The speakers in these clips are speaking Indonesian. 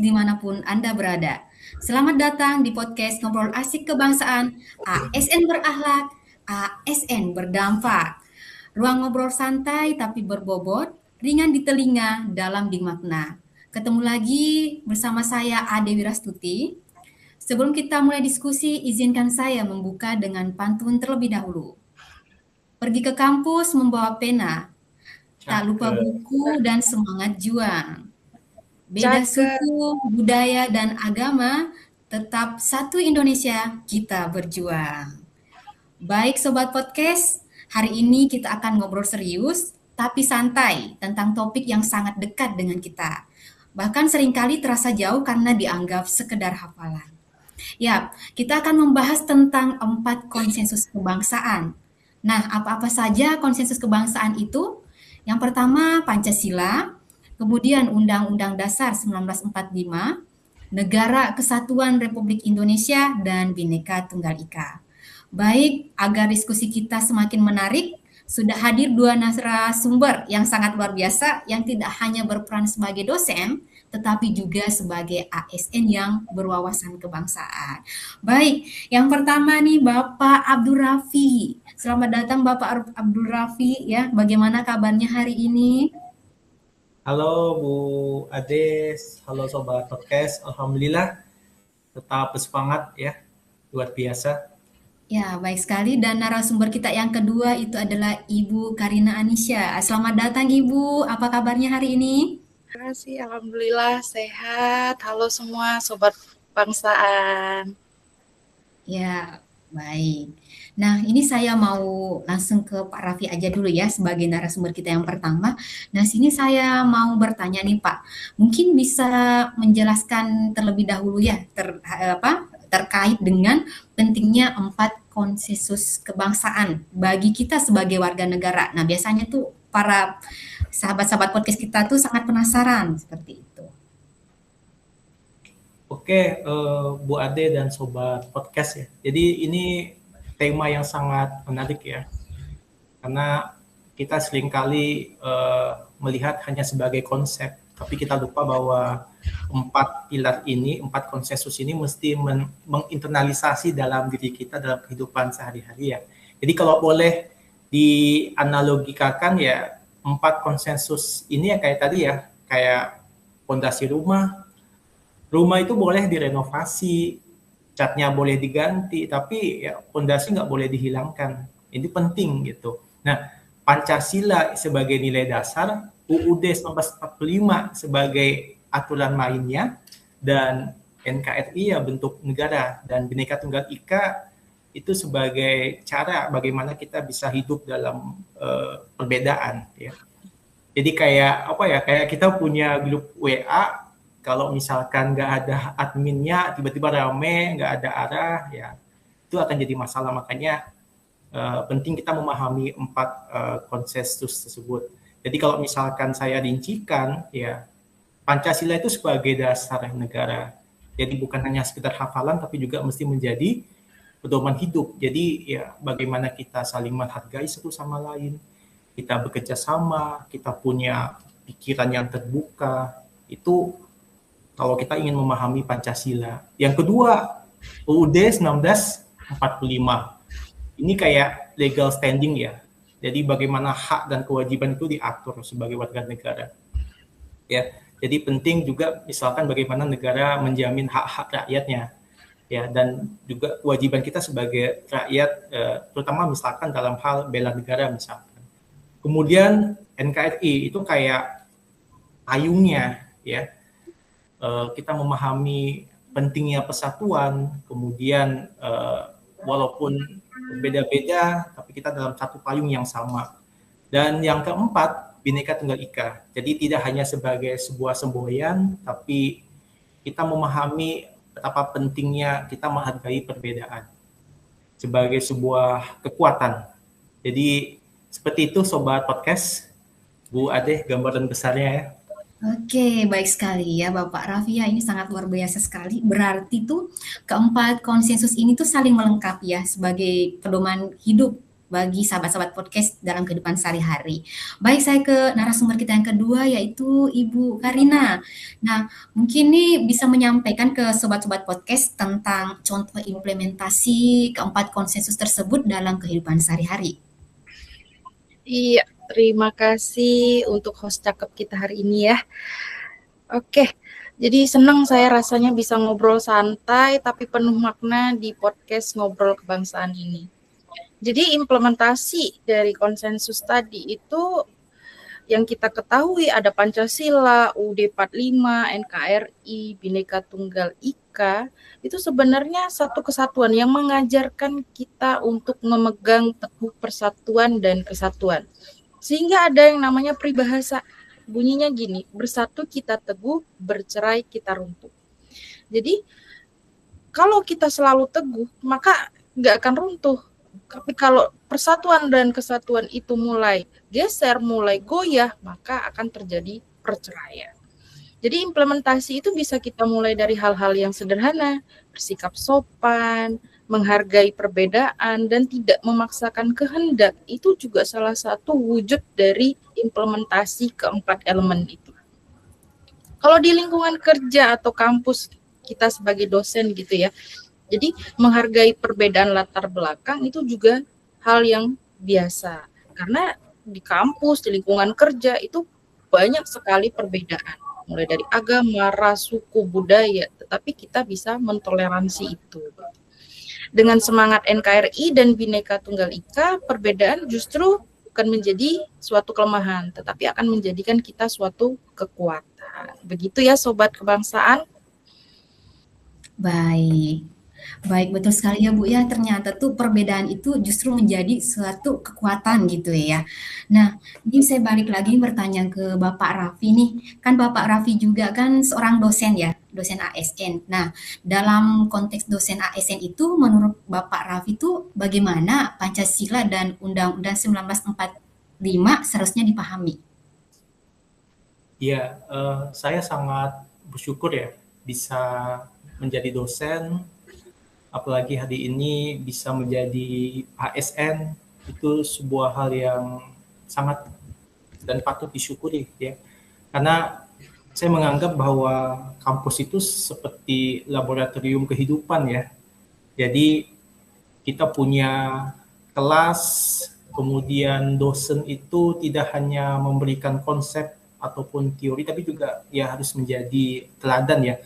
dimanapun Anda berada. Selamat datang di podcast Ngobrol Asik Kebangsaan, ASN Berakhlak, ASN Berdampak. Ruang ngobrol santai tapi berbobot, ringan di telinga, dalam di makna. Ketemu lagi bersama saya Ade Wirastuti. Sebelum kita mulai diskusi, izinkan saya membuka dengan pantun terlebih dahulu. Pergi ke kampus membawa pena, tak lupa Cakep. buku dan semangat juang. Beda Cakep. suku, budaya, dan agama, tetap satu Indonesia, kita berjuang. Baik Sobat Podcast, hari ini kita akan ngobrol serius, tapi santai tentang topik yang sangat dekat dengan kita. Bahkan seringkali terasa jauh karena dianggap sekedar hafalan. Ya, kita akan membahas tentang 4 konsensus kebangsaan. Nah, apa-apa saja konsensus kebangsaan itu? Yang pertama, Pancasila, kemudian Undang-Undang Dasar 1945, Negara Kesatuan Republik Indonesia, dan Bhinneka Tunggal Ika. Baik, agar diskusi kita semakin menarik, sudah hadir 2 narasumber yang sangat luar biasa yang tidak hanya berperan sebagai dosen, tetapi juga sebagai ASN yang berwawasan kebangsaan. Baik, yang pertama nih Bapak Abdul Rafi. Selamat datang Bapak Abdul Rafi ya. Bagaimana kabarnya hari ini? Halo Bu Ades, halo Sobat Podcast. Alhamdulillah tetap bersemangat ya, luar biasa. Ya, baik sekali. Dan narasumber kita yang kedua itu adalah Ibu Karina Anisya. Selamat datang Ibu. Apa kabarnya hari ini? Terima kasih, alhamdulillah sehat. Halo semua sobat bangsaan. Ya, baik. Nah, ini saya mau langsung ke Pak Raffi aja dulu ya sebagai narasumber kita yang pertama. Nah, sini saya mau bertanya nih Pak, mungkin bisa menjelaskan terlebih dahulu ya terkait dengan pentingnya 4 konsensus kebangsaan bagi kita sebagai warga negara. Nah, biasanya tuh para sahabat-sahabat podcast kita tuh sangat penasaran seperti itu. Oke, Bu Ade dan Sobat Podcast ya. Jadi ini tema yang sangat menarik ya, karena kita seringkali melihat hanya sebagai konsep, tapi kita lupa bahwa 4 pilar ini, 4 konsensus ini mesti menginternalisasi dalam diri kita dalam kehidupan sehari-hari ya. Jadi kalau boleh dianalogikakan ya, 4 konsensus ini ya kayak tadi ya, kayak fondasi rumah. Rumah itu boleh direnovasi, catnya boleh diganti, tapi ya fondasi nggak boleh dihilangkan. Ini penting gitu. Nah, Pancasila sebagai nilai dasar, UUD 1945 sebagai aturan mainnya, dan NKRI ya bentuk negara, dan Bhinneka Tunggal Ika itu sebagai cara bagaimana kita bisa hidup dalam perbedaan ya. Jadi kayak apa ya, kayak kita punya grup WA, kalau misalkan nggak ada adminnya, tiba-tiba rame, nggak ada arah, ya itu akan jadi masalah. Makanya penting kita memahami 4 konsensus tersebut. Jadi kalau misalkan saya rincikan, ya Pancasila itu sebagai dasar negara. Jadi bukan hanya sekedar hafalan, tapi juga mesti menjadi pedoman hidup. Jadi ya bagaimana kita saling menghargai satu sama lain, kita bekerja sama, kita punya pikiran yang terbuka, itu kalau kita ingin memahami Pancasila. Yang kedua, UUD 1945. Ini kayak legal standing ya. Jadi bagaimana hak dan kewajiban itu diatur sebagai warga negara. Ya, jadi penting juga misalkan bagaimana negara menjamin hak-hak rakyatnya. Ya, dan juga kewajiban kita sebagai rakyat, terutama misalkan dalam hal bela negara misalkan. Kemudian NKRI itu kayak payungnya ya. Kita memahami pentingnya persatuan, kemudian walaupun berbeda-beda, tapi kita dalam satu payung yang sama. Dan yang keempat, Bhinneka Tunggal Ika. Jadi tidak hanya sebagai sebuah semboyan, tapi kita memahami betapa pentingnya kita menghargai perbedaan sebagai sebuah kekuatan. Jadi seperti itu Sobat Podcast, Bu Ade gambaran besarnya ya. Oke, baik sekali ya Bapak Raffi. Ya, ini sangat luar biasa sekali. Berarti tuh keempat konsensus ini tuh saling melengkapi ya sebagai pedoman hidup bagi sahabat-sahabat podcast dalam kehidupan sehari-hari. Baik, saya ke narasumber kita yang kedua yaitu Ibu Karina. Nah, mungkin nih bisa menyampaikan ke sobat-sobat podcast tentang contoh implementasi keempat konsensus tersebut dalam kehidupan sehari-hari. Iya, terima kasih untuk host cakep kita hari ini ya. Oke, jadi senang saya rasanya bisa ngobrol santai tapi penuh makna di podcast Ngobrol Kebangsaan ini. Jadi implementasi dari konsensus tadi itu yang kita ketahui ada Pancasila, UUD 45, NKRI, Bhinneka Tunggal Ika, itu sebenarnya satu kesatuan yang mengajarkan kita untuk memegang teguh persatuan dan kesatuan. Sehingga ada yang namanya peribahasa, bunyinya gini, bersatu kita teguh, bercerai kita runtuh. Jadi kalau kita selalu teguh, maka nggak akan runtuh. Tapi kalau persatuan dan kesatuan itu mulai geser, mulai goyah, maka akan terjadi perceraian. Jadi implementasi itu bisa kita mulai dari hal-hal yang sederhana, bersikap sopan, menghargai perbedaan, dan tidak memaksakan kehendak. Itu juga salah satu wujud dari implementasi keempat elemen itu. Kalau di lingkungan kerja atau kampus, kita sebagai dosen gitu ya, jadi menghargai perbedaan latar belakang itu juga hal yang biasa. Karena di kampus, di lingkungan kerja itu banyak sekali perbedaan. Mulai dari agama, ras, suku, budaya. Tetapi kita bisa mentoleransi itu. Dengan semangat NKRI dan Bhinneka Tunggal Ika, perbedaan justru bukan menjadi suatu kelemahan. Tetapi akan menjadikan kita suatu kekuatan. Begitu ya Sobat Kebangsaan. Baik, betul sekali ya Bu ya, ternyata tuh perbedaan itu justru menjadi suatu kekuatan gitu ya. Nah, ini saya balik lagi bertanya ke Bapak Raffi nih, kan Bapak Raffi juga kan seorang dosen ya, dosen ASN. Nah, dalam konteks dosen ASN itu menurut Bapak Raffi itu bagaimana Pancasila dan Undang-Undang 1945 seharusnya dipahami? Ya, saya sangat bersyukur ya bisa menjadi dosen, apalagi hari ini bisa menjadi ASN, itu sebuah hal yang sangat dan patut disyukuri ya. Karena saya menganggap bahwa kampus itu seperti laboratorium kehidupan ya. Jadi kita punya kelas, kemudian dosen itu tidak hanya memberikan konsep ataupun teori, tapi juga ya harus menjadi teladan ya.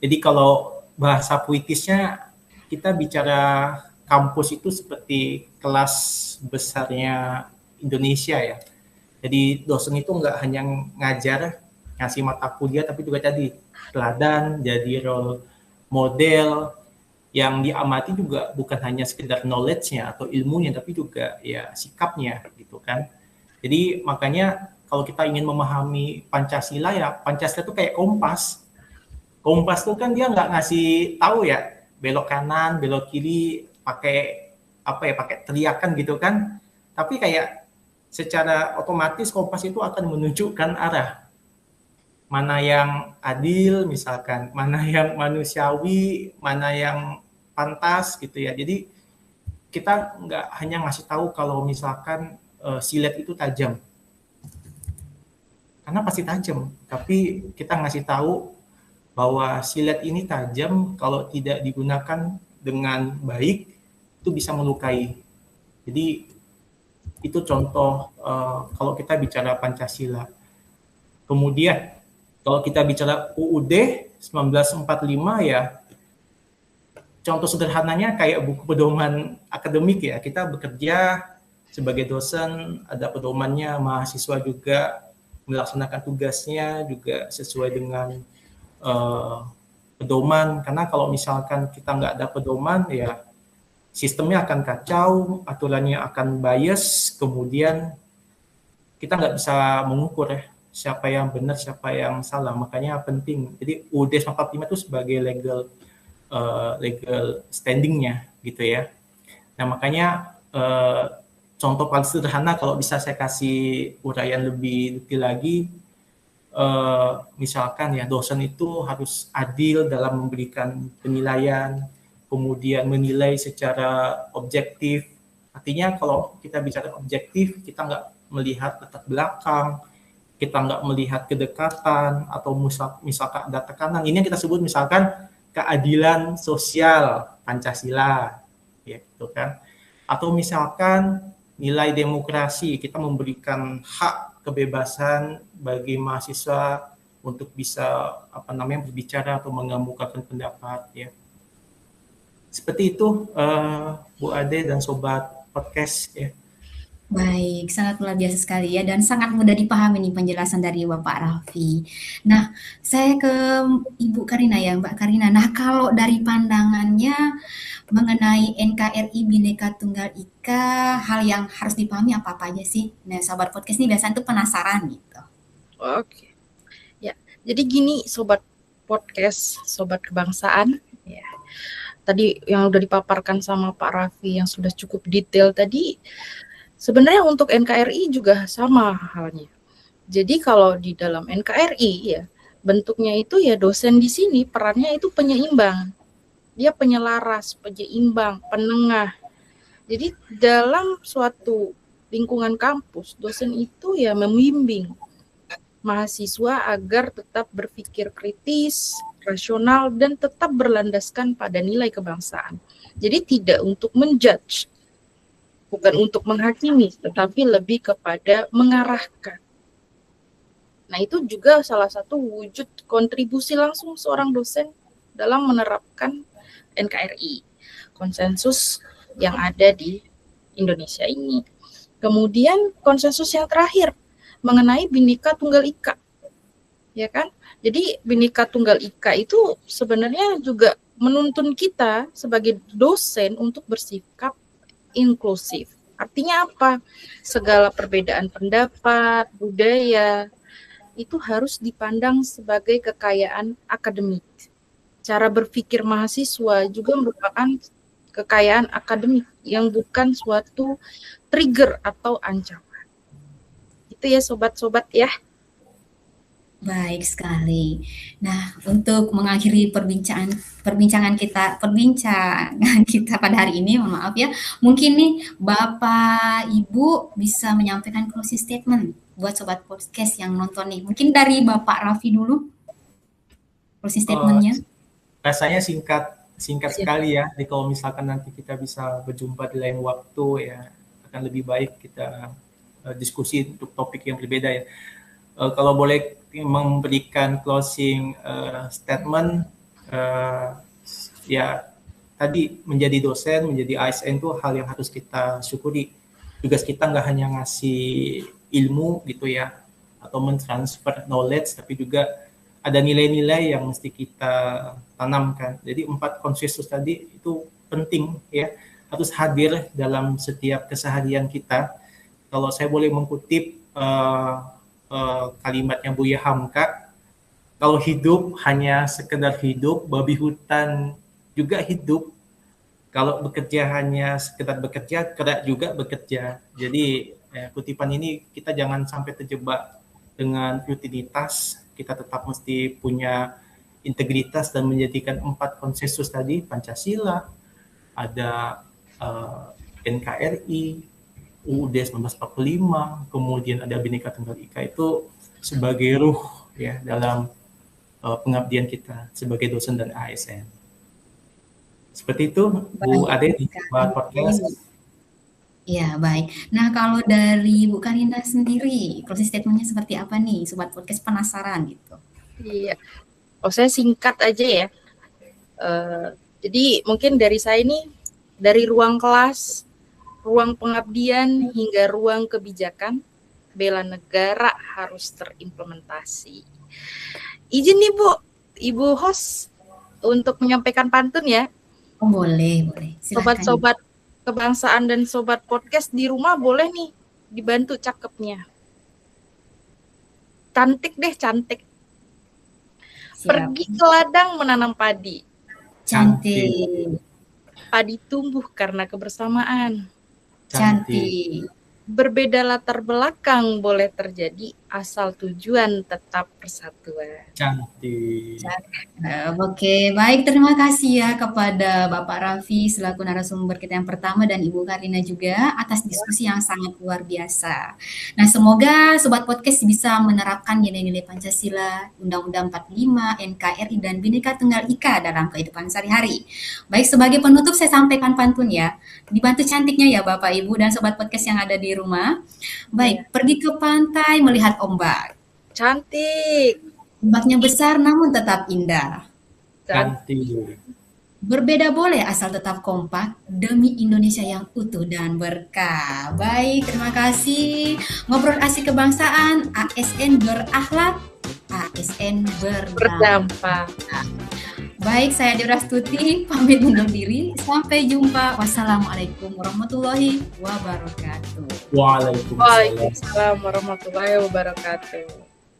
Jadi kalau bahasa puitisnya kita bicara kampus itu seperti kelas besarnya Indonesia ya. Jadi dosen itu nggak hanya ngajar, ngasih mata kuliah, tapi juga tadi teladan, jadi role model yang diamati juga bukan hanya sekedar knowledge-nya atau ilmunya, tapi juga ya sikapnya gitu kan. Jadi makanya kalau kita ingin memahami Pancasila ya, Pancasila itu kayak kompas. Kompas tuh kan dia nggak ngasih tahu ya belok kanan, belok kiri, pakai apa ya, pakai teriakan gitu kan. Tapi kayak secara otomatis kompas itu akan menunjukkan arah. Mana yang adil misalkan, mana yang manusiawi, mana yang pantas gitu ya. Jadi kita nggak hanya ngasih tahu kalau misalkan silet itu tajam. Karena pasti tajam, tapi kita ngasih tahu bahwa silet ini tajam kalau tidak digunakan dengan baik itu bisa melukai. Jadi itu contoh kalau kita bicara Pancasila. Kemudian kalau kita bicara UUD 1945 ya, contoh sederhananya kayak buku pedoman akademik ya. Kita bekerja sebagai dosen, ada pedomannya, mahasiswa juga melaksanakan tugasnya juga sesuai dengan pedoman. Karena kalau misalkan kita nggak ada pedoman ya sistemnya akan kacau, aturannya akan bias, kemudian kita nggak bisa mengukur ya siapa yang benar, siapa yang salah. Makanya penting. Jadi UUD 1945 itu sebagai legal standingnya gitu ya. Nah makanya contoh paling sederhana kalau bisa saya kasih uraian lebih detail lagi, misalkan ya dosen itu harus adil dalam memberikan penilaian, kemudian menilai secara objektif, Artinya kalau kita bicara objektif, kita nggak melihat latar belakang, kita nggak melihat kedekatan, atau misalkan ada tekanan. Ini yang kita sebut misalkan keadilan sosial Pancasila, ya gitu kan. Atau misalkan nilai demokrasi, kita memberikan hak kebebasan bagi mahasiswa untuk bisa berbicara atau mengemukakan pendapat, ya. Seperti itu, Bu Ade dan sobat podcast, ya. Baik, sangat luar biasa sekali ya, dan sangat mudah dipahami nih penjelasan dari Bapak Raffi. Nah, saya ke Ibu Karina ya, Mbak Karina. Nah, kalau dari pandangannya mengenai NKRI Bhinneka Tunggal Ika, hal yang harus dipahami apa-apa aja sih? Nah, sobat podcast ini biasanya tuh penasaran gitu. Oke. Ya, jadi gini sobat podcast, sobat kebangsaan, ya. Tadi yang udah dipaparkan sama Pak Raffi yang sudah cukup detail tadi, sebenarnya untuk NKRI juga sama halnya. Jadi kalau di dalam NKRI ya, bentuknya itu ya dosen di sini perannya itu penyeimbang. Dia penyelaras, penyeimbang, penengah. Jadi dalam suatu lingkungan kampus, dosen itu ya membimbing mahasiswa agar tetap berpikir kritis, rasional, dan tetap berlandaskan pada nilai kebangsaan. Jadi tidak untuk menjudge, bukan untuk menghakimi, tetapi lebih kepada mengarahkan. Nah, itu juga salah satu wujud kontribusi langsung seorang dosen dalam menerapkan NKRI, konsensus yang ada di Indonesia ini. Kemudian konsensus yang terakhir mengenai Bhinneka Tunggal Ika, ya kan? Jadi Bhinneka Tunggal Ika itu sebenarnya juga menuntun kita sebagai dosen untuk bersikap inklusif. Artinya apa? Segala perbedaan pendapat, budaya, itu harus dipandang sebagai kekayaan akademik. Cara berpikir mahasiswa juga merupakan kekayaan akademik yang bukan suatu trigger atau ancaman. Itu ya sobat-sobat ya. Baik sekali. Nah, untuk mengakhiri perbincangan kita pada hari ini, mohon maaf ya, mungkin nih Bapak Ibu bisa menyampaikan closing statement buat sobat podcast yang nonton nih. Mungkin dari Bapak Raffi dulu closing statement-nya. Rasanya singkat sekali ya. Jadi kalau misalkan nanti kita bisa berjumpa di lain waktu ya, akan lebih baik kita diskusi untuk topik yang berbeda ya. Kalau boleh memberikan closing statement, ya tadi menjadi dosen, menjadi ASN itu hal yang harus kita syukuri. Tugas kita nggak hanya ngasih ilmu gitu ya, atau mentransfer knowledge, tapi juga ada nilai-nilai yang mesti kita tanamkan. Jadi 4 konsensus tadi itu penting ya, harus hadir dalam setiap keseharian kita. Kalau saya boleh mengutip kalimatnya Buya Hamka, kalau hidup hanya sekedar hidup, babi hutan juga hidup. Kalau bekerja hanya sekedar bekerja, kera juga bekerja. Jadi kutipan ini kita jangan sampai terjebak dengan rutinitas. Kita tetap mesti punya integritas dan menjadikan 4 konsensus tadi, Pancasila, ada NKRI, UUD 1945, kemudian ada Bhinneka Tunggal Ika, itu sebagai ruh ya dalam pengabdian kita sebagai dosen dan ASN. Seperti itu, Bu Ade di podcast. Ya, baik. Nah, kalau dari Bu Karina sendiri, closing statement-nya seperti apa nih? Sobat podcast penasaran gitu. Iya. Oh, saya singkat aja ya. Jadi mungkin dari saya ini, dari ruang kelas, ruang pengabdian, hingga ruang kebijakan, bela negara harus terimplementasi. Izin nih Bu, Ibu host, untuk menyampaikan pantun ya. Oh, boleh. Silakan. Sobat-sobat kebangsaan dan sobat podcast di rumah boleh nih dibantu cakepnya. Cantik deh, cantik. Siap. Pergi ke ladang menanam padi. Cantik. Padi tumbuh karena kebersamaan. Cantik. Berbeda latar belakang boleh terjadi, asal tujuan tetap persatuan. Cantik. Oke, baik, terima kasih ya kepada Bapak Raffi selaku narasumber kita yang pertama dan Ibu Karina juga atas diskusi yang sangat luar biasa. Nah, semoga Sobat Podcast bisa menerapkan nilai-nilai Pancasila, Undang-Undang 45, NKRI, dan Bhinneka Tunggal Ika dalam kehidupan sehari-hari. Baik, sebagai penutup saya sampaikan pantun ya. Dibantu cantiknya ya Bapak, Ibu, dan Sobat Podcast yang ada di rumah. Baik, pergi ke pantai melihat ombak. Cantik. Ombaknya besar namun tetap indah. Cantik. Berbeda boleh asal tetap kompak demi Indonesia yang utuh dan berkah. Baik, terima kasih. Ngobrol asik kebangsaan, ASN berakhlak, ASN berdampak. Berdampak. Baik, saya Dora Stuti, pamit undur diri. Sampai jumpa. Wassalamualaikum warahmatullahi wabarakatuh. Waalaikumsalam. Waalaikumsalam warahmatullahi wabarakatuh.